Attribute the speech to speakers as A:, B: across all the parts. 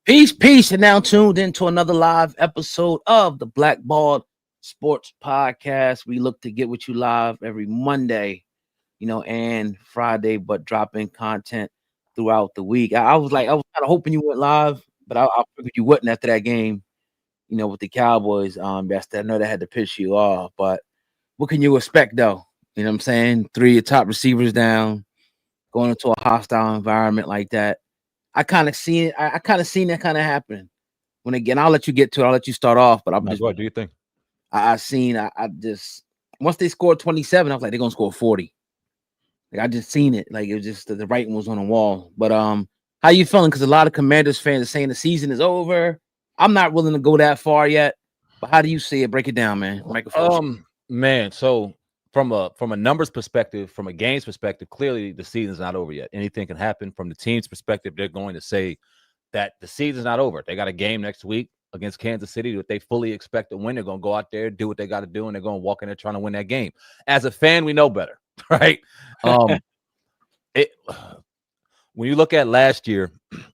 A: Peace, peace, and now tuned into another live episode of the Blackballed Sports Podcast. We look to get with you live every Monday, and Friday, but dropping content throughout the week. I was kind of hoping you went live, but I figured you wouldn't after that game, with the Cowboys. I know that had to piss you off, but what can you expect though? You know what I'm saying? Three of your top receivers down, going into a hostile environment like that. I kind of seen it. I kind of seen that kind of happen. When again, I'll let you get to it. I'll let you start off, but I'm just.
B: What do you think?
A: I seen. I just once they scored 27, I was like, they're gonna score 40. Like I just seen it. Like it was just the writing was on the wall. But how you feeling? Because a lot of Commanders fans are saying the season is over. I'm not willing to go that far yet. But how do you see it? Break it down, man.
B: Man. So from a numbers perspective, from a games perspective, clearly the season's not over yet. Anything can happen. From the team's perspective, they're going to say that the season's not over. They got a game next week against Kansas City that they fully expect to win. They're going to go out there, do what they got to do, and they're going to walk in there trying to win that game. As a fan, we know better, right? When you look at last year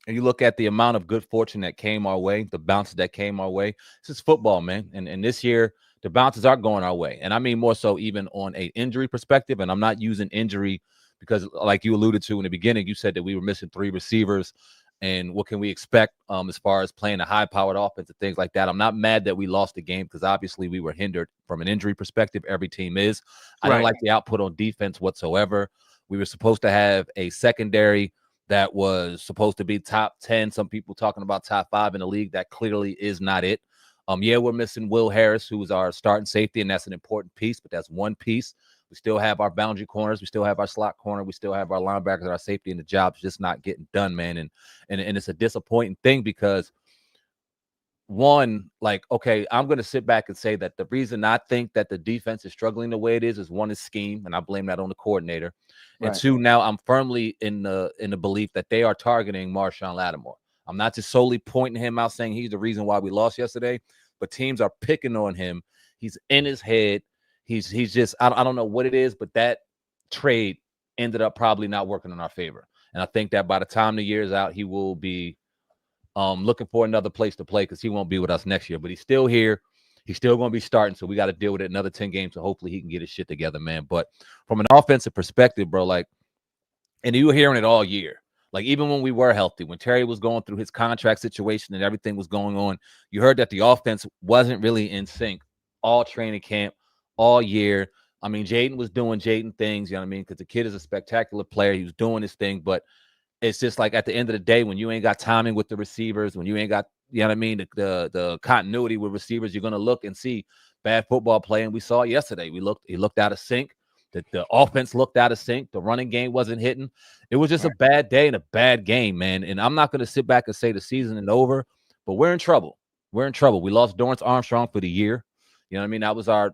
B: and you look at the amount of good fortune that came our way, the bounces that came our way, this is football, man. And this year, the bounces aren't going our way. And I mean more so even on an injury perspective. And I'm not using injury because, like you alluded to in the beginning, you said that we were missing three receivers. And what can we expect as far as playing a high-powered offense and things like that? I'm not mad that we lost the game because obviously we were hindered from an injury perspective. Every team is. I don't like the output on defense whatsoever. We were supposed to have a secondary that was supposed to be top 10. Some people talking about top 5 in the league. That clearly is not it. We're missing Will Harris, who is our starting safety, and that's an important piece, but that's one piece. We still have our boundary corners. We still have our slot corner. We still have our linebackers, our safety, and the job's just not getting done, man. And it's a disappointing thing because one, okay, I'm going to sit back and say that the reason I think that the defense is struggling the way it is one is scheme, and I blame that on the coordinator. And right. Two, now I'm firmly in the belief that they are targeting Marshon Lattimore. I'm not just solely pointing him out saying he's the reason why we lost yesterday, but teams are picking on him. He's in his head. He's just, I don't know what it is, but that trade ended up probably not working in our favor. And I think that by the time the year is out, he will be looking for another place to play because he won't be with us next year. But he's still here. He's still going to be starting, so we got to deal with it another 10 games, so hopefully he can get his shit together, man. But from an offensive perspective, bro, and you were hearing it all year. Even when we were healthy, when Terry was going through his contract situation and everything was going on, you heard that the offense wasn't really in sync all training camp, all year. I mean, Jaden was doing Jaden things, you know what I mean? Because the kid is a spectacular player. He was doing his thing, but it's just at the end of the day, when you ain't got timing with the receivers, when you ain't got, you know what I mean, the continuity with receivers, you're going to look and see bad football play. And we saw it yesterday. He looked out of sync. The offense looked out of sync. The running game wasn't hitting. It was just a bad day and a bad game, man. And I'm not going to sit back and say the season is over, but we're in trouble. We're in trouble. We lost Dorrance Armstrong for the year. You know what I mean? That was our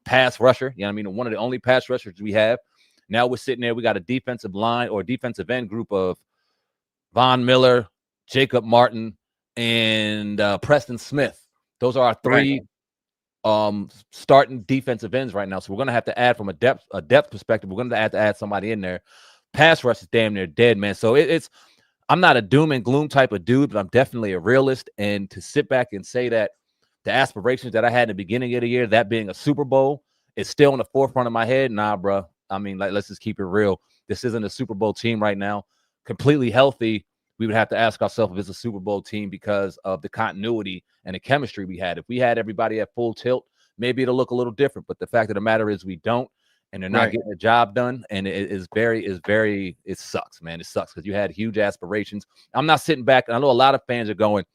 B: pass rusher. You know what I mean? One of the only pass rushers we have. Now we're sitting there. We got a defensive line or defensive end group of Von Miller, Jacob Martin, and Preston Smith. Those are our three starting defensive ends right now. So we're going to have to add from a depth perspective. We're going to have to add somebody in there. Pass rush is damn near dead, man. So it's I'm not a doom and gloom type of dude, but I'm definitely a realist. And to sit back and say that the aspirations that I had in the beginning of the year, that being a Super Bowl, is still in the forefront of my head. Nah, bro. I mean, let's just keep it real. This isn't a Super Bowl team right now. Completely healthy, we would have to ask ourselves if it's a Super Bowl team because of the continuity and the chemistry we had. If we had everybody at full tilt, maybe it'll look a little different. But the fact of the matter is we don't, and they're not getting the job done. And it sucks, man. It sucks because you had huge aspirations. I'm not sitting back. I know a lot of fans are going,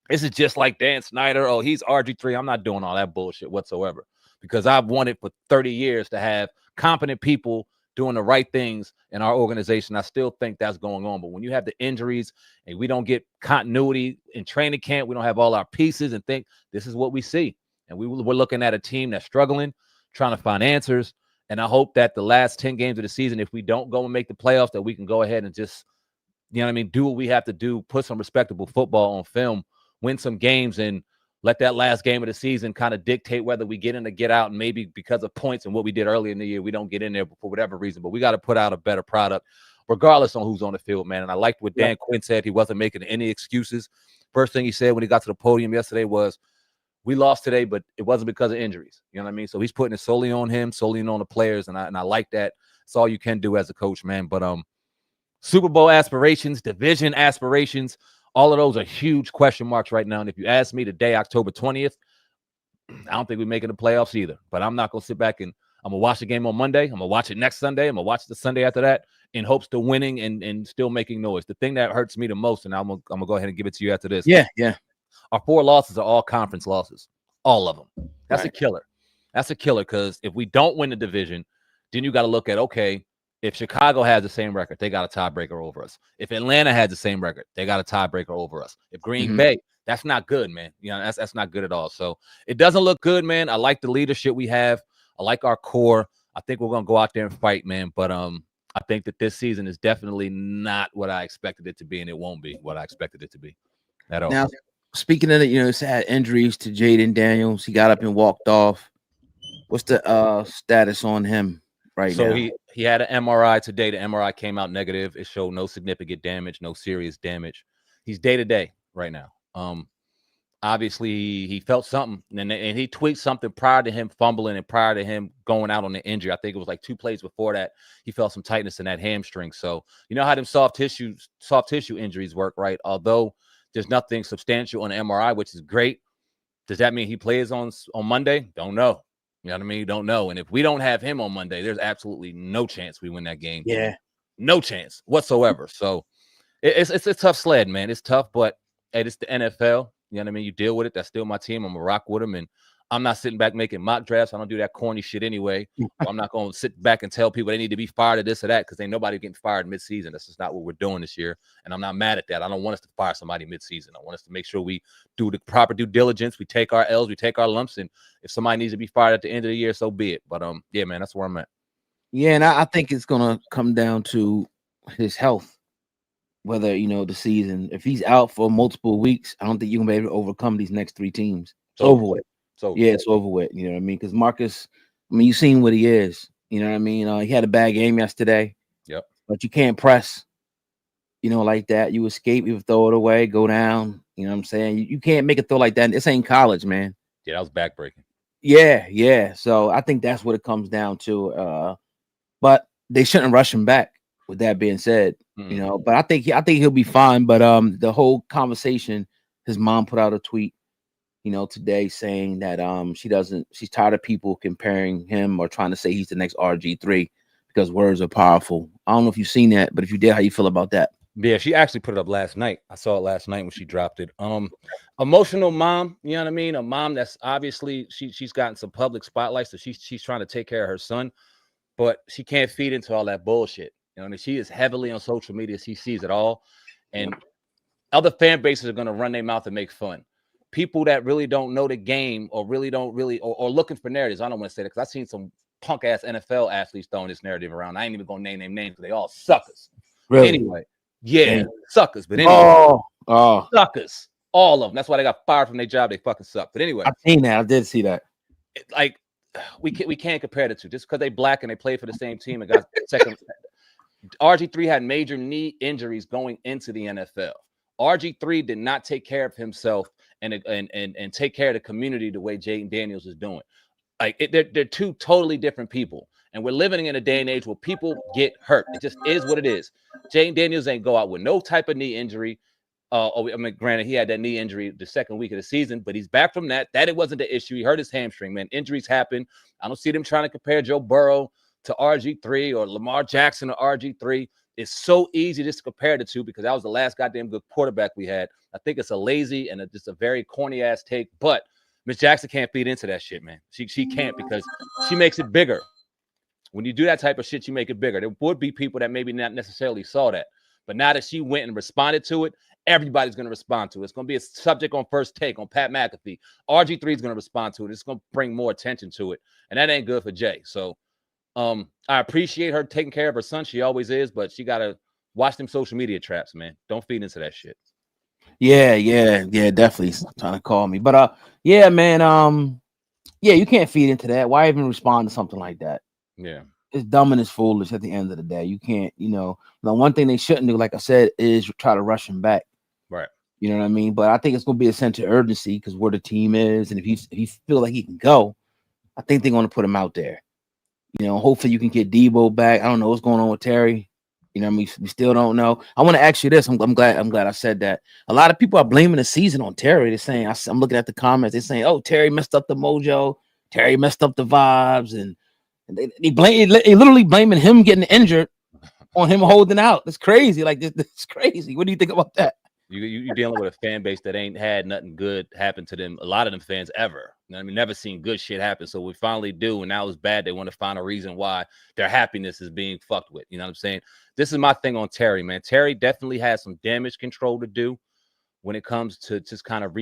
B: this is just like Dan Snyder. Oh, he's RG3. I'm not doing all that bullshit whatsoever because I've wanted for 30 years to have competent people doing the right things in our organization. I still think that's going on. But when you have the injuries and we don't get continuity in training camp, we don't have all our pieces and think this is what we see. And we're looking at a team that's struggling, trying to find answers. And I hope that the last 10 games of the season, if we don't go and make the playoffs, that we can go ahead and just, you know what I mean, do what we have to do, put some respectable football on film, win some games, and let that last game of the season kind of dictate whether we get in or get out. And maybe because of points and what we did earlier in the year, we don't get in there for whatever reason. But we got to put out a better product, regardless on who's on the field, man. And I liked what Dan Quinn said. He wasn't making any excuses first thing he said when he got to the podium yesterday was, we lost today, but it wasn't because of injuries. You know what I mean? So he's putting it solely on him, solely on the players, and I like that. It's all you can do as a coach, man. But Super Bowl aspirations, division aspirations, all of those are huge question marks right now. And if you ask me today, October 20th, I don't think we're making the playoffs either. But I'm not going to sit back and I'm going to watch the game on Monday. I'm going to watch it next Sunday. I'm going to watch the Sunday after that in hopes to winning and still making noise. The thing that hurts me the most, and I'm going to go ahead and give it to you after this.
A: Yeah.
B: Our 4 losses are all conference losses, all of them. That's
A: Right.
B: a killer. That's a killer because if we don't win the division, then you got to look at, okay, if Chicago has the same record, they got a tiebreaker over us. If Atlanta has the same record, they got a tiebreaker over us. If Green Bay, that's not good, man. You know, that's not good at all. So it doesn't look good, man. I like the leadership we have. I like our core. I think we're gonna go out there and fight, man. But I think that this season is definitely not what I expected it to be, and it won't be what I expected it to be at all.
A: Now, speaking of it, it's had injuries to Jaden Daniels. He got up and walked off. What's the status on him right now?
B: So he had an MRI today. The MRI came out negative. It showed no significant damage, no serious damage. He's day-to-day right now. Obviously he felt something, and he tweaked something prior to him fumbling and prior to him going out on the injury. I think it was like 2 plays before that. He felt some tightness in that hamstring. So you know how them soft tissue injuries work, right? Although there's nothing substantial on the MRI, which is great. Does that mean he plays on Monday? Don't know. You know what I mean? Don't know. And if we don't have him on Monday, there's absolutely no chance we win that game.
A: Yeah.
B: No chance whatsoever. So it's a tough sled, man. It's tough, but hey, it's the NFL. You know what I mean? You deal with it. That's still my team. I'm going to rock with them. And I'm not sitting back making mock drafts. I don't do that corny shit anyway. I'm not going to sit back and tell people they need to be fired of this or that because ain't nobody getting fired midseason. That's just not what we're doing this year. And I'm not mad at that. I don't want us to fire somebody midseason. I want us to make sure we do the proper due diligence. We take our L's, we take our lumps. And if somebody needs to be fired at the end of the year, so be it. But yeah, man, that's where I'm at.
A: Yeah, and I think it's going to come down to his health. Whether, the season, if he's out for multiple weeks, I don't think you're going to be able to overcome these next 3 teams. It's over with. It's over with. You know what I mean? Because Marcus, you've seen what he is. You know what I mean? He had a bad game yesterday.
B: Yep.
A: But you can't press, like that. You escape, you throw it away, go down. You know what I'm saying? You can't make a throw like that. This ain't college, man.
B: Yeah, that was backbreaking.
A: Yeah. So I think that's what it comes down to. But they shouldn't rush him back. With that being said, but I think he'll be fine. But the whole conversation, his mom put out a tweet, today saying that she's tired of people comparing him or trying to say he's the next RG3 because words are powerful. I don't know if you've seen that, but if you did, how you feel about that?
B: Yeah, she actually put it up last night. I saw it last night when she dropped it. Emotional mom, you know what I mean? A mom that's obviously she's gotten some public spotlight, so she's trying to take care of her son, but she can't feed into all that bullshit. She is heavily on social media. She sees it all. And other fan bases are going to run their mouth and make fun. People that really don't know the game or really don't or looking for narratives. I don't want to say that because I've seen some punk ass NFL athletes throwing this narrative around. I ain't even going to name their names because they all suckers.
A: Really?
B: Anyway, suckers. But anyway, suckers. All of them. That's why they got fired from their job. They fucking suck. But anyway.
A: I've seen that. I did see that.
B: We can't compare the two. Just because they black and they play for the same team and got second. RG3 had major knee injuries going into the NFL. RG3 did not take care of himself and take care of the community the way Jaden Daniels is doing. They're 2 totally different people. And we're living in a day and age where people get hurt. It just is what it is. Jaden Daniels ain't go out with no type of knee injury. Granted, he had that knee injury the second week of the season, but he's back from that. That it wasn't the issue. He hurt his hamstring, man. Injuries happen. I don't see them trying to compare Joe Burrow to RG3 or Lamar Jackson to RG3. It's so easy just to compare the two because that was the last goddamn good quarterback we had. I think it's a lazy and just a very corny ass take, but Miss Jackson can't feed into that shit, man. She can't because she makes it bigger. When you do that type of shit, you make it bigger. There would be people that maybe not necessarily saw that, but now that she went and responded to it, everybody's going to respond to it. It's going to be a subject on First Take on Pat McAfee. RG3 is going to respond to it. It's going to bring more attention to it, and that ain't good for Jay. So I appreciate her taking care of her son. She always is, but she got to watch them social media traps, man. Don't feed into that shit.
A: Yeah, definitely trying to call me. But yeah, man, you can't feed into that. Why even respond to something like that?
B: Yeah.
A: It's dumb and it's foolish at the end of the day. You can't, the one thing they shouldn't do, like I said, is try to rush him back.
B: Right.
A: You know what I mean? But I think it's going to be a sense of urgency because where the team is, and if he feel like he can go, I think they're going to put him out there. You know, hopefully you can get Debo back. I don't know what's going on with Terry. You know, we still don't know. I want to ask you this. I'm glad I said that. A lot of people are blaming the season on Terry. They're saying, I'm looking at the comments. They're saying, "Oh, Terry messed up the mojo. Terry messed up the vibes," and they literally blaming him getting injured on him holding out. That's crazy. Like this is crazy. What do you think about that?
B: You're dealing with a fan base that ain't had nothing good happen to them. A lot of them fans ever. You know what I mean, never seen good shit happen. So we finally do, and now it's bad. They want to find a reason why their happiness is being fucked with. You know what I'm saying? This is my thing on Terry, man. Terry definitely has some damage control to do when it comes to just kind of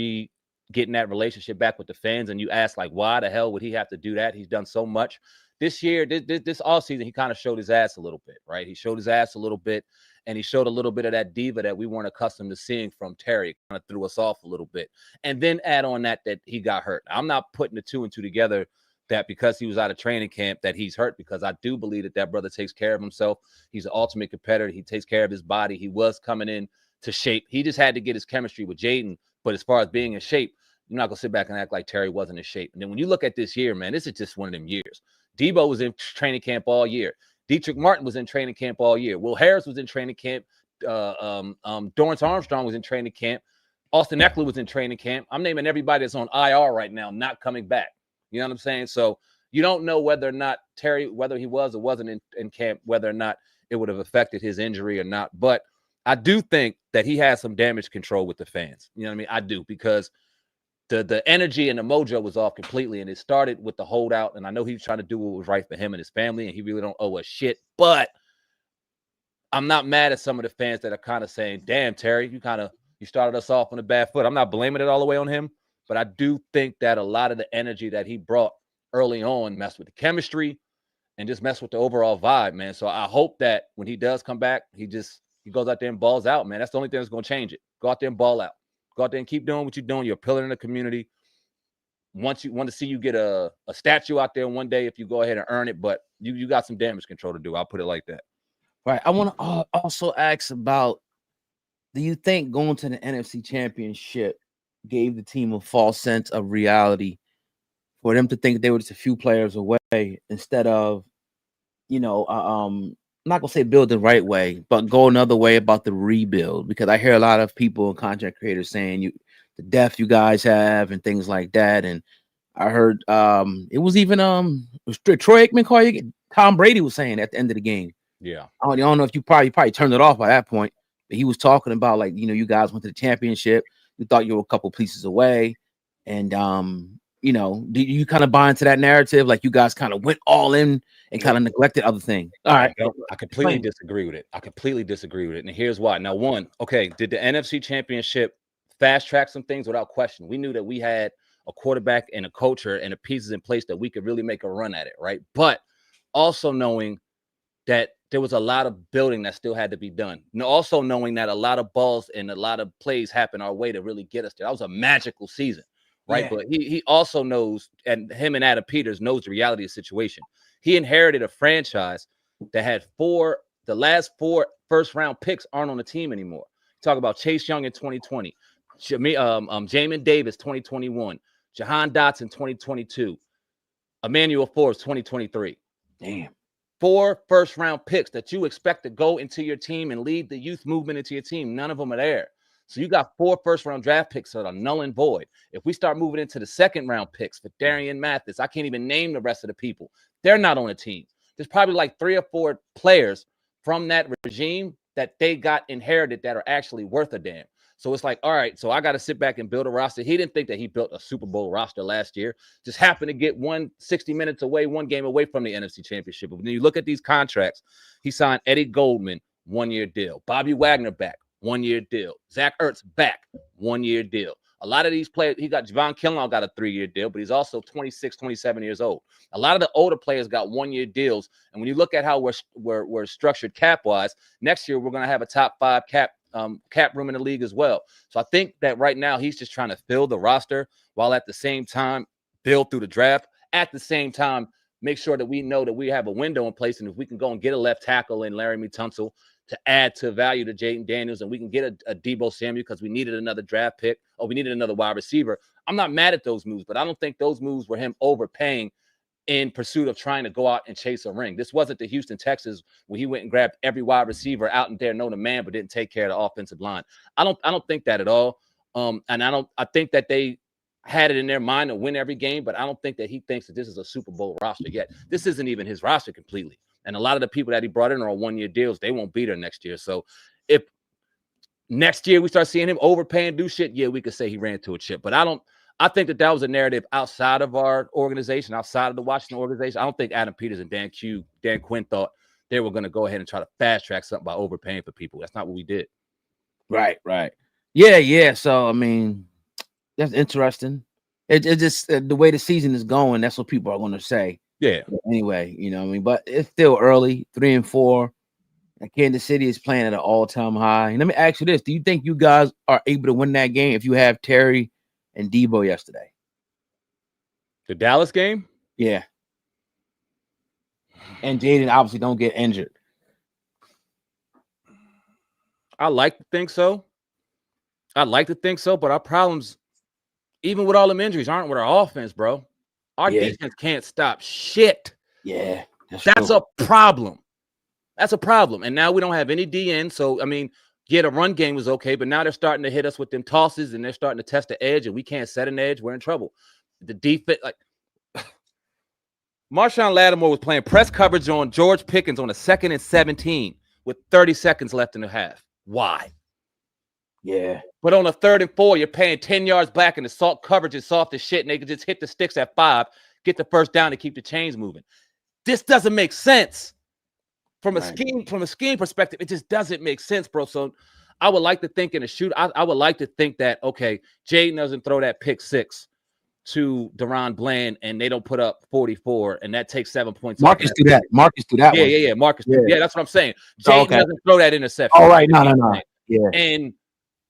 B: getting that relationship back with the fans. And you ask, like, why the hell would he have to do that? He's done so much. This year, this offseason, he kind of showed his ass a little bit, right? He showed his ass a little bit, and he showed a little bit of that diva that we weren't accustomed to seeing from Terry. Kind of threw us off a little bit. And then add on that he got hurt. I'm not putting the two and two together that because he was out of training camp that he's hurt, because I do believe that brother takes care of himself. He's an ultimate competitor. He takes care of his body. He was coming in to shape. He just had to get his chemistry with Jaden. But as far as being in shape, you're not going to sit back and act like Terry wasn't in shape. And then when you look at this year, man, this is just one of them years. Debo was in training camp all year. Dietrich Martin was in training camp all year. Will Harris was in training camp. Dorrance Armstrong was in training camp. Austin Eckler was in training camp. I'm naming everybody that's on IR right now, not coming back. You know what I'm saying? So you don't know whether or not Terry, whether he was or wasn't in camp, whether or not it would have affected his injury or not. But I do think that he has some damage control with the fans. You know what I mean? I do, because the energy and the mojo was off completely, and it started with the holdout. And I know he was trying to do what was right for him and his family, and he really don't owe us shit. But I'm not mad at some of the fans that are kind of saying, "Damn, Terry, you started us off on a bad foot." I'm not blaming it all the way on him, but I do think that a lot of the energy that he brought early on messed with the chemistry and just messed with the overall vibe, man. So I hope that when he does come back, he goes out there and balls out, man. That's the only thing that's going to change it. Go out there and ball out. Go out there and keep doing what you're doing. You're a pillar in the community. Want to see you get a statue out there one day if you go ahead and earn it, but you got some damage control to do. I'll put it like that.
A: Right. I want to also ask about, do you think going to the NFC Championship gave the team a false sense of reality for them to think they were just a few players away instead of, I'm not going to say build the right way, but go another way about the rebuild? Because I hear a lot of people and content creators saying the depth you guys have and things like that. And I heard it was even Troy Aikman call you. Tom Brady was saying at the end of the game.
B: Yeah.
A: I don't know if you probably turned it off by that point, but he was talking about, like, you guys went to the championship. You thought you were a couple pieces away. And, do you kind of buy into that narrative? Like, you guys kind of went all in and kind of neglected other things. All right.
B: I completely disagree with it. And here's why. Now, one, okay, did the NFC Championship fast track some things? Without question. We knew that we had a quarterback and a culture and the pieces in place that we could really make a run at it, right? But also knowing that there was a lot of building that still had to be done. And also knowing that a lot of balls and a lot of plays happened our way to really get us there. That was a magical season, right? Yeah. But he also knows, and him and Adam Peters knows the reality of the situation. He inherited a franchise that had the last 4 first-round picks aren't on the team anymore. Talk about Chase Young in 2020, Jamin Davis 2021, Jahan Dotson 2022, Emmanuel Forbes 2023.
A: Damn.
B: 4 first-round picks that you expect to go into your team and lead the youth movement into your team. None of them are there. So you got 4 first-round draft picks that are null and void. If we start moving into the second-round picks for Darian Mathis, I can't even name the rest of the people. They're not on the team. There's probably like 3 or 4 players from that regime that they got inherited that are actually worth a damn. So it's like, all right, so I got to sit back and build a roster. He didn't think that he built a Super Bowl roster last year. Just happened to get 60 minutes away, 1 game away from the NFC Championship. But when you look at these contracts, he signed Eddie Goldman, 1-year deal. Bobby Wagner back, 1-year deal. Zach Ertz back, 1-year deal. A lot of these players, he got Javon Kinlaw got a 3-year deal, but he's also 26, 27 years old. A lot of the older players got 1-year deals. And when you look at how we're structured cap-wise, next year we're going to have a top 5 cap room in the league as well. So I think that right now he's just trying to fill the roster while at the same time build through the draft. At the same time, make sure that we know that we have a window in place, and if we can go and get a left tackle in Laramie Tunsil, to add to value to Jaden Daniels, and we can get a Deebo Samuel because we needed another draft pick or we needed another wide receiver. I'm not mad at those moves, but I don't think those moves were him overpaying in pursuit of trying to go out and chase a ring. This wasn't the Houston Texans where he went and grabbed every wide receiver out in there known to man, but didn't take care of the offensive line. I don't think that at all. And I think that they had it in their mind to win every game, but I don't think that he thinks that this is a Super Bowl roster yet. This isn't even his roster completely. And a lot of the people that he brought in are on one-year deals. They won't be there next year. So if next year we start seeing him overpaying, do shit, yeah, we could say he ran to a chip. But I think that was a narrative outside of our organization, outside of the Washington organization. I don't think Adam Peters and Dan Quinn thought they were going to go ahead and try to fast track something by overpaying for people. That's not what we did.
A: Right. Yeah. So, I mean, that's interesting. It just the way the season is going, that's what people are going to say.
B: Yeah.
A: Anyway, you know what I mean? But it's still early, 3-4. And Kansas City is playing at an all-time high. And let me ask you this. Do you think you guys are able to win that game if you have Terry and Deebo yesterday?
B: The Dallas game?
A: Yeah. And Jaden obviously don't get injured.
B: I like to think so. But our problems, even with all them injuries, aren't with our offense, bro. Our defense can't stop shit.
A: Yeah.
B: That's a problem. That's a problem. And now we don't have any DN. So, I mean, yeah, the run game was okay, but now they're starting to hit us with them tosses and they're starting to test the edge, and we can't set an edge. We're in trouble. The defense, like Marshawn Lattimore was playing press coverage on George Pickens on a 2nd and 17 with 30 seconds left in the half. Why?
A: Yeah.
B: But on a 3rd and 4, you're paying 10 yards back and the salt coverage is soft as shit, and they can just hit the sticks at 5, get the first down, and keep the chains moving. This doesn't make sense. From a scheme perspective, it just doesn't make sense, bro. So I would like to think in a shoot, I would like to think that, okay, Jaden doesn't throw that pick 6 to Deron Bland and they don't put up 44, and that takes 7 points.
A: Marcus do that.
B: Yeah. Marcus. Yeah, that's what I'm saying. Jaden doesn't throw that interception.
A: All right, no. Yeah.
B: And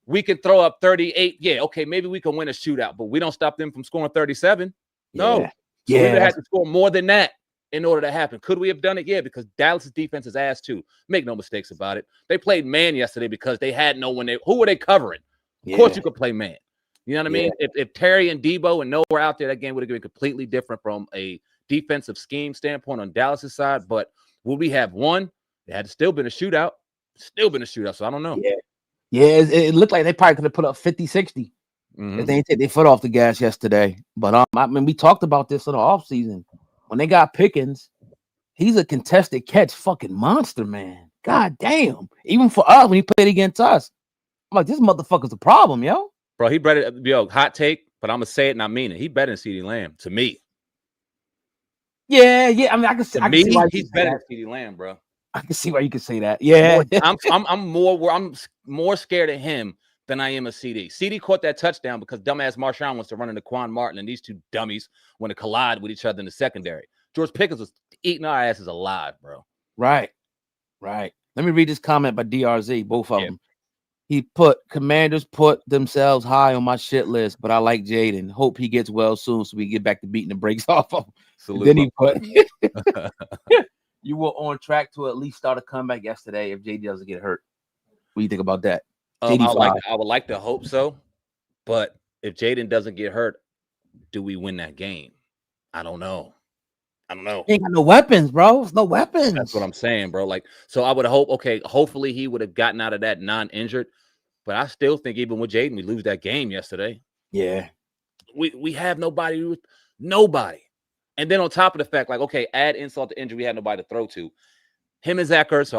B: we can throw up 38. Yeah, okay, maybe we can win a shootout, but we don't stop them from scoring 37. No.
A: Yeah.
B: So we would have to score more than that in order to happen. Could we have done it? Yeah, because Dallas's defense is ass too. Make no mistakes about it. They played man yesterday because they had no one. Who were they covering? Of course you could play man. You know what I mean? If Terry and Deebo and Noah were out there, that game would have been completely different from a defensive scheme standpoint on Dallas's side. But would we have won? It had still been a shootout. So I don't know.
A: Yeah, it looked like they probably could have put up 50, 60 if they didn't take their foot off the gas yesterday. But I mean, we talked about this in the offseason. When they got Pickens, he's a contested catch fucking monster, man. God damn. Even for us, when he played against us, I'm like, this motherfucker's a problem, yo.
B: Bro, he better, hot take, but I'm going to say it and I mean it. He better than CeeDee Lamb, to me.
A: Yeah. I mean, I can see why
B: he's better than CeeDee Lamb, bro.
A: I can see why you can say that. Yeah.
B: I'm more scared of him than I am of CD. CD caught that touchdown because dumbass Marshawn wants to run into Quan Martin, and these two dummies want to collide with each other in the secondary. George Pickens was eating our asses alive, bro.
A: Right. Let me read this comment by DRZ, both of them. He put, Commanders put themselves high on my shit list, but I like Jaden. Hope he gets well soon so we get back to beating the brakes off of him. Then he put, you were on track to at least start a comeback yesterday if JD doesn't get hurt. What do you think about that?
B: I would like to hope so, but if Jaden doesn't get hurt, do we win that game? I don't know.
A: He ain't got no weapons, bro. No weapons.
B: That's what I'm saying, bro. Like, so I would hope, okay, hopefully he would have gotten out of that non-injured, but I still think even with Jaden, we lose that game yesterday.
A: Yeah.
B: We have nobody. And then on top of the fact, like, okay, add insult to injury, we had nobody to throw to. Him and Zach Ertz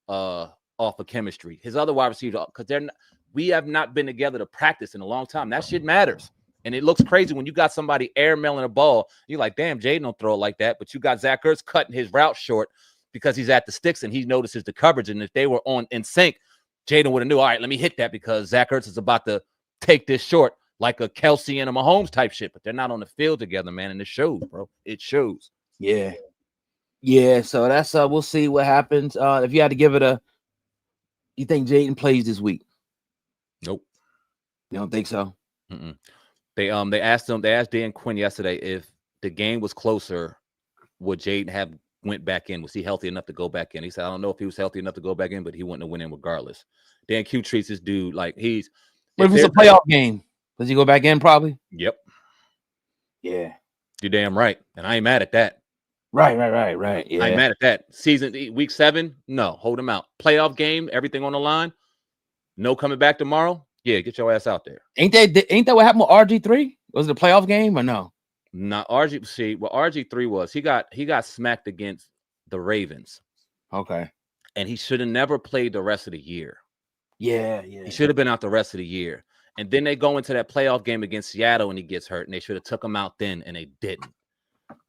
B: are off of chemistry. His other wide receivers, because we have not been together to practice in a long time. That shit matters. And it looks crazy when you got somebody airmailing a ball. You're like, damn, Jaden don't throw it like that. But you got Zach Ertz cutting his route short because he's at the sticks and he notices the coverage. And if they were in sync, Jaden would have knew, all right, let me hit that because Zach Ertz is about to take this short like a Kelsey and a Mahomes type shit. But they're not on the field together, man. And it shows, bro. It shows.
A: Yeah. So that's we'll see what happens. If you had to give it you think Jaden plays this week?
B: Nope.
A: You don't think so?
B: Mm-mm. They asked Dan Quinn yesterday if the game was closer, would Jaden have went back in. Was he healthy enough to go back in? He said, I don't know if he was healthy enough to go back in, but he wouldn't have went in regardless. Dan Q treats this dude like he's.
A: What if it's a playoff game? Does he go back in? Probably.
B: Yep.
A: Yeah.
B: You're damn right, and I ain't mad at that.
A: Right. Yeah.
B: I ain't mad at that. Season week 7, no, hold him out. Playoff game, everything on the line. No coming back tomorrow. Yeah, get your ass out there.
A: Ain't that what happened with RG3? Was it a playoff game or no?
B: Not RG. See, what RG3 was, he got smacked against the Ravens.
A: Okay.
B: And he should have never played the rest of the year.
A: Yeah.
B: He should have been out the rest of the year. And then they go into that playoff game against Seattle and he gets hurt, and they should have took him out then, and they didn't.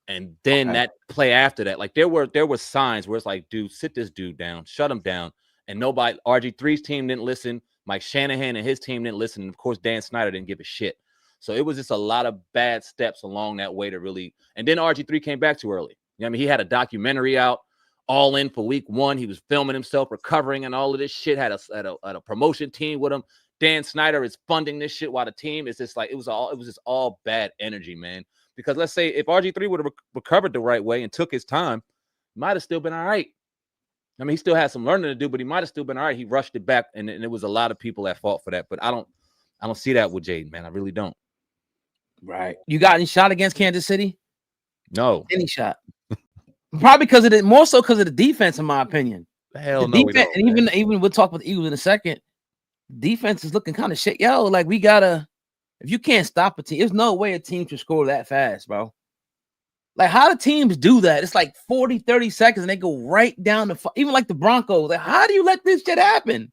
B: And then that play after that, like there were signs where it's like, dude, sit this dude down, shut him down. And nobody, RG3's team didn't listen. Mike Shanahan and his team didn't listen. And of course, Dan Snyder didn't give a shit. So it was just a lot of bad steps along that way to really. And then RG3 came back too early. You know what I mean? He had a documentary out, all in for week 1. He was filming himself, recovering, and all of this shit. Had a promotion team with him. Dan Snyder is funding this shit while the team is just like, it was just all bad energy, man. Because let's say if RG3 would have recovered the right way and took his time, might have still been all right. I mean, he still had some learning to do, but he might have still been all right. He rushed it back, and there was a lot of people at fault for that. But I don't see that with Jaden, man. I really don't.
A: Right. You got any shot against Kansas City?
B: No.
A: Any shot? Probably because of more so because of the defense, in my opinion.
B: Hell
A: the
B: no.
A: Defense, and even we'll talk about the Eagles in a second. Defense is looking kind of shit. Yo, like we gotta. If you can't stop a team, there's no way a team should score that fast, bro. Like, how do teams do that? It's like 40, 30 seconds, and they go right down the even like the Broncos. Like, how do you let this shit happen?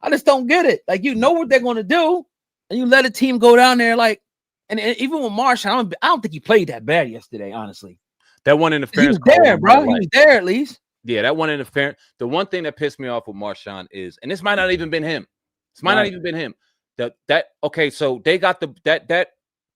A: I just don't get it. Like, you know what they're going to do, and you let a team go down there. Like, and even with Marshawn, I don't think he played that bad yesterday, honestly.
B: That one interference.
A: He was there, bro. He was there at least.
B: Yeah, that one interference. The one thing that pissed me off with Marshawn is, and this might not even been him. This might not even been him. So they got that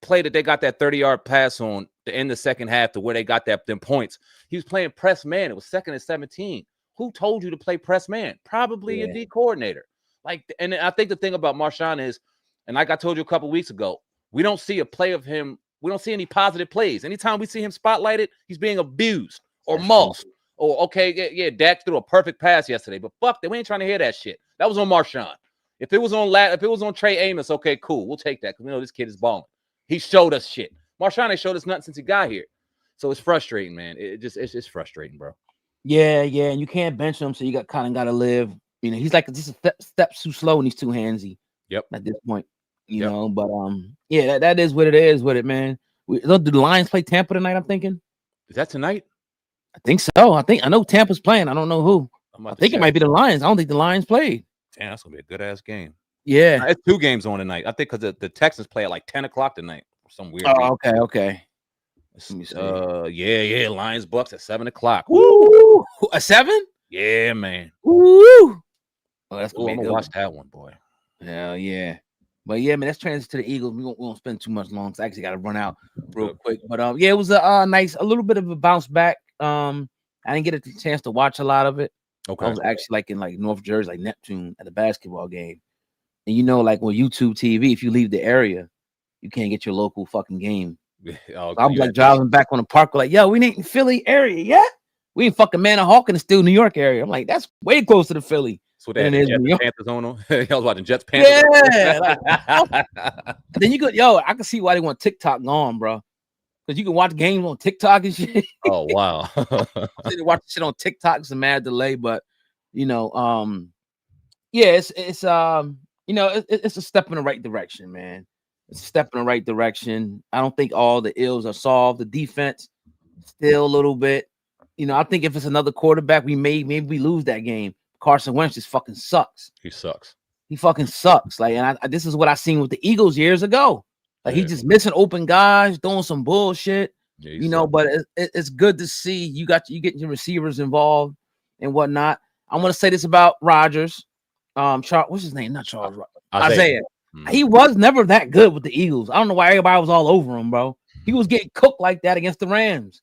B: play that they got that 30-yard pass on to end the second half to where they got them points. He was playing press man. It was 2nd and 17. Who told you to play press man? Probably a D coordinator. Like, and I think the thing about Marshawn is, and like I told you a couple weeks ago, we don't see a play of him. We don't see any positive plays. Anytime we see him spotlighted, he's being abused or mossed. Or okay, Dak threw a perfect pass yesterday, but fuck that. We ain't trying to hear that shit. That was on Marshawn. If it was on Trey Amos, okay, cool. We'll take that because we know this kid is balling. He showed us shit. Marshawn ain't showed us nothing since he got here. So it's frustrating, man. It's frustrating, bro.
A: Yeah, and you can't bench him, so you got to live. You know, he's like just a step too slow and he's too handsy.
B: Yep.
A: At this point, you know, but yeah, that is what it is with it, man. Do the Lions play Tampa tonight? I'm thinking.
B: Is that tonight?
A: I think so. I know Tampa's playing. I don't know who. I think it might be the Lions. I don't think the Lions played.
B: Damn, that's gonna be a good ass game.
A: Yeah,
B: it's 2 games on tonight. I think because the Texans play at like 10 o'clock tonight. Some weird.
A: Oh, okay.
B: Let me see. Yeah. Lions Bucks at 7 o'clock.
A: Woo! A 7?
B: Yeah, man.
A: Woo! Oh, that's gonna
B: I'm gonna watch that one, boy.
A: Hell yeah. But yeah, man, let's transition to the Eagles. We won't spend too much long because I actually got to run out real quick. But yeah, it was a little bit of a bounce back. I didn't get a chance to watch a lot of it.
B: Okay.
A: I was actually in North Jersey, like Neptune at a basketball game. And you know, like on YouTube TV, if you leave the area, you can't get your local fucking game. So I'm like driving back on the park, like, yo, we ain't in Philly area yet. We ain't fucking Manahawk in the still New York area. I'm like, that's way closer to Philly.
B: So they had Jets Panthers on them. I was watching Jets Panthers.
A: Yeah. Then you go, I can see why they want TikTok gone, bro. Because you can watch games on TikTok and shit.
B: Oh wow.
A: They watch shit on TikTok. It's a mad delay, but you know, it's it's a step in the right direction, man. It's a step in the right direction. I don't think all the ills are solved. The defense still a little bit. You know, I think if it's another quarterback, maybe we lose that game. Carson Wentz just fucking sucks.
B: He sucks.
A: He fucking sucks. Like, and this is what I seen with the Eagles years ago. Like, he's just missing open guys, doing some bullshit. Yeah, but it's good to see you getting your receivers involved and whatnot. I want to say this about Rodgers. What's his name? Not Charles. Isaiah. Mm-hmm. He was never that good with the Eagles. I don't know why everybody was all over him, bro. He was getting cooked like that against the Rams.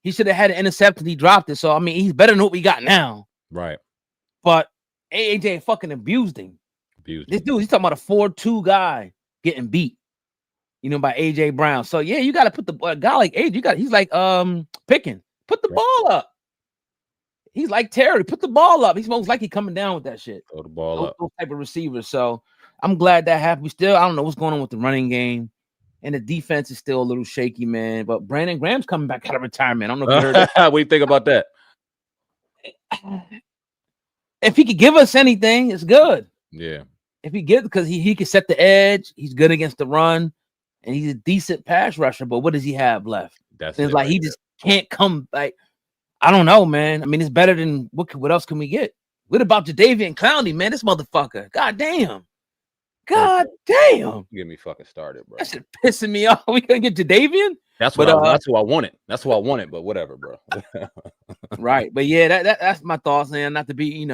A: He should have had an interception. He dropped it. So, I mean, he's better than what we got now.
B: Right.
A: But AJ fucking abused him. This dude, he's talking about a 4-2 guy getting beat, by AJ Brown. So, yeah, you got to put a guy like AJ. He's like Pickens. Put the ball up. He's like Terry. Put the ball up. He's most likely coming down with that shit.
B: Throw the ball up.
A: Those type of receivers. So I'm glad that happened. We still, I don't know what's going on with the running game. And the defense is still a little shaky, man. But Brandon Graham's coming back out of retirement. I don't know if you heard
B: that. What do you think about that?
A: If he could give us anything, it's good.
B: Yeah.
A: If he gives, because he can set the edge. He's good against the run. And he's a decent pass rusher. But what does he have left?
B: That's
A: it's
B: it
A: like
B: right
A: he just can't come. Like, I don't know, man. I mean, it's better than what else can we get? What about Jadeveon Clowney, man? This motherfucker. God damn. God damn.
B: Get me fucking started, bro.
A: That shit pissing me off. We gonna get Jadeveon?
B: That's what that's who I wanted. That's who I wanted, but whatever, bro.
A: Right. But yeah, that's my thoughts, man. Not to be,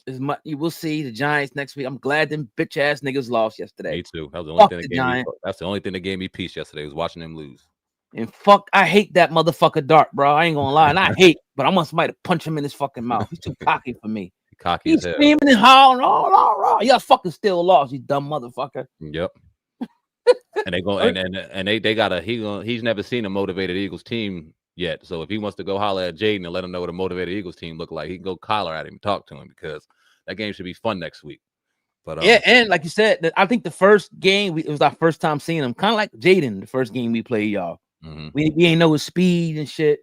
A: as much. You will see the Giants next week. I'm glad them bitch ass niggas lost yesterday.
B: Me too. That was the only thing that gave me. That's the only thing that gave me peace yesterday was watching them lose.
A: And I hate that motherfucker Dart, bro. I ain't gonna lie. And I but I want somebody to punch him in his fucking mouth. He's too cocky for me.
B: Cocky as hell.
A: He's screaming and hollering, y'all fucking still lost, you dumb motherfucker.
B: Yep. And they go and they got he's never seen a motivated Eagles team yet. So if he wants to go holler at Jaden and let him know what a motivated Eagles team look like, he can go collar at him and talk to him, because that game should be fun next week. But
A: yeah, and like you said, I think the first game it was our first time seeing him, kind of like Jaden, the first game we played, y'all. Mm-hmm. We ain't know his speed and shit.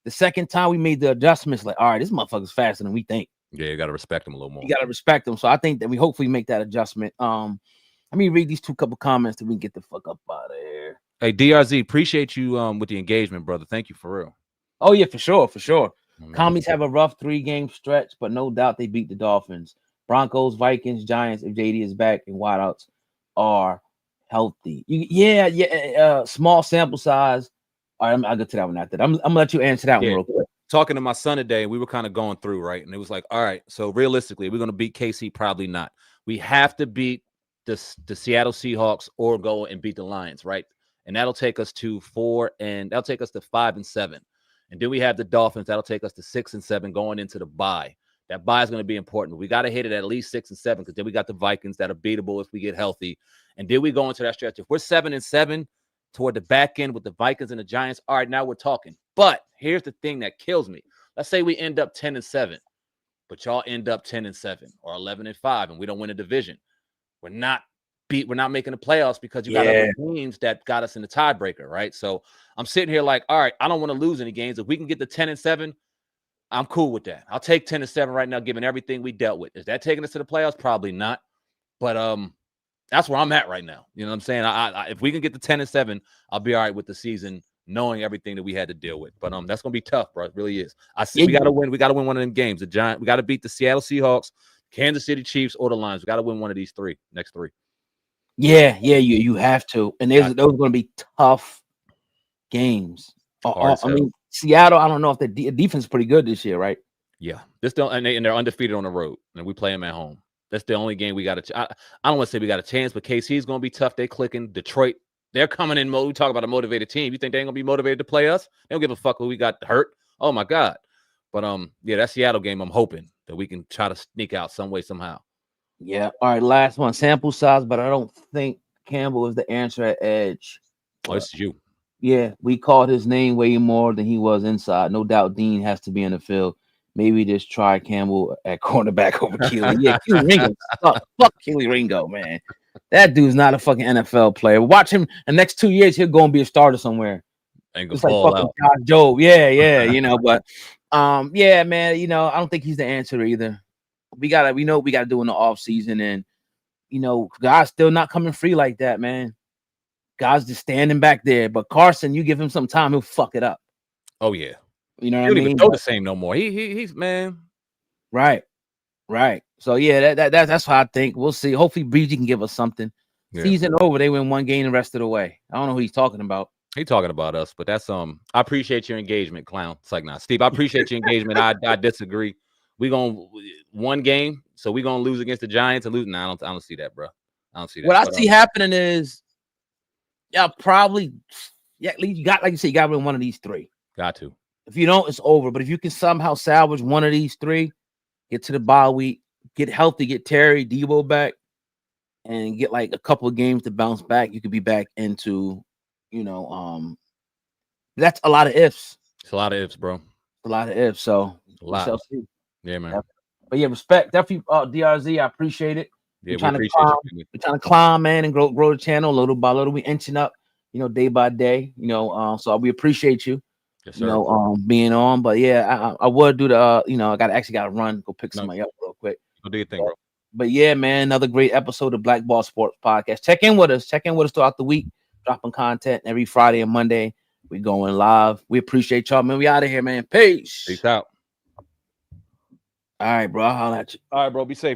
A: The second time we made the adjustments, like, all right, this motherfucker's faster than we think.
B: Yeah, you gotta respect him a little more.
A: You gotta respect him. So I think that we hopefully make that adjustment. Let me read these couple comments that we can get the fuck up out of here.
B: Hey, DRZ, appreciate you with the engagement, brother. Thank you for real.
A: Oh yeah, for sure. Mm-hmm. Commies have a rough 3-game stretch, but no doubt they beat the Dolphins, Broncos, Vikings, Giants. If JD is back and wideouts are healthy, small sample size. All right, I'll get to that one after that. I'm gonna let you answer that one real quick.
B: Talking to my son today, we were kind of going through, right? And it was like, all right, so realistically, we're gonna beat KC, probably not. We have to beat the Seattle Seahawks or go and beat the Lions, right? And that'll take us to 4, and that'll take us to 5 and 7. And then we have the Dolphins. That'll take us to 6 and 7 going into the bye. That bye is going to be important. We got to hit it at least 6 and 7, because then we got the Vikings that are beatable if we get healthy. And then we go into that stretch. If we're 7 and 7 toward the back end with the Vikings and the Giants, all right, now we're talking. But here's the thing that kills me. Let's say we end up 10 and 7, but y'all end up 10 and 7 or 11 and 5, and we don't win a division. We're not making the playoffs because you got other teams that got us in the tiebreaker, right? So I'm sitting here like, all right, I don't want to lose any games. If we can get to 10 and 7, I'm cool with that. I'll take 10 and 7 right now, given everything we dealt with. Is that taking us to the playoffs? Probably not. But that's where I'm at right now. You know what I'm saying? I if we can get to 10 and 7, I'll be all right with the season, knowing everything that we had to deal with. But that's gonna be tough, bro. It really is. I see we gotta win. We gotta win one of them games. We gotta beat the Seattle Seahawks, Kansas City Chiefs, or the Lions. We gotta win one of these next three.
A: Yeah, you have to. And those are going to be tough games. I mean, Seattle, I don't know if the defense is pretty good this year, right?
B: Yeah. And they're undefeated on the road, and we play them at home. That's the only game we got I don't want to say we got a chance, but KC is going to be tough. They're clicking. Detroit, they're coming in mode. We talk about a motivated team. You think they ain't going to be motivated to play us? They don't give a fuck who we got hurt. Oh, my God. But, that Seattle game, I'm hoping that we can try to sneak out some way, somehow.
A: Yeah. All right. Last one. Sample size, but I don't think Campbell is the answer at edge.
B: Oh, it's you.
A: Yeah. We called his name way more than he was inside. No doubt Dean has to be in the field. Maybe just try Campbell at cornerback over Keely. Yeah, Keely Ringo. Fuck Keely Ringo, man. That dude's not a fucking NFL player. Watch him the next 2 years, he'll go and be a starter somewhere.
B: It's like fucking
A: Josh Jobe. Yeah, but yeah, man, I don't think he's the answer either. We know what we gotta do in the off season, and guys still not coming free like that, man. Guys just standing back there. But Carson, you give him some time, he'll fuck it up.
B: Oh yeah,
A: you know what
B: I mean. He don't even throw the same no more. He's man.
A: Right. So yeah, that's what I think. We'll see. Hopefully, Breezy can give us something. Yeah. Season over, they win one game the rest of the way. I don't know who he's talking about.
B: He's talking about us, but that's I appreciate your engagement, clown. It's like, nah, Steve, I appreciate your engagement. I disagree. We gonna one game, so we gonna lose against the Giants and lose. Nah, I don't see that, bro. I don't see that.
A: What I see happening is, probably, you got, like you said, you got to win one of these three.
B: Got to.
A: If you don't, it's over. But if you can somehow salvage one of these three, get to the bye week, get healthy, get Terry Debo back, and get like a couple of games to bounce back, you could be back into, that's a lot of ifs.
B: It's a lot of ifs, bro.
A: A lot of ifs. So
B: a lot. Yeah, man.
A: But yeah, respect. Definitely, DRZ. I appreciate it.
B: Yeah, we
A: trying to
B: appreciate
A: climb.
B: you.
A: We're trying to climb, man, and grow the channel little by little. We inching up, day by day. So we appreciate you.
B: Yes, sir.
A: Being on. But yeah, I would do the. I gotta run, go pick somebody up real quick.
B: Go do your thing, bro.
A: But yeah, man, another great episode of Black Ball Sports Podcast. Check in with us throughout the week. Dropping content every Friday and Monday. We going live. We appreciate y'all, man. We out of here, man. Peace.
B: Peace out.
A: All right, bro. I'll holler at you.
B: All right, bro. Be safe.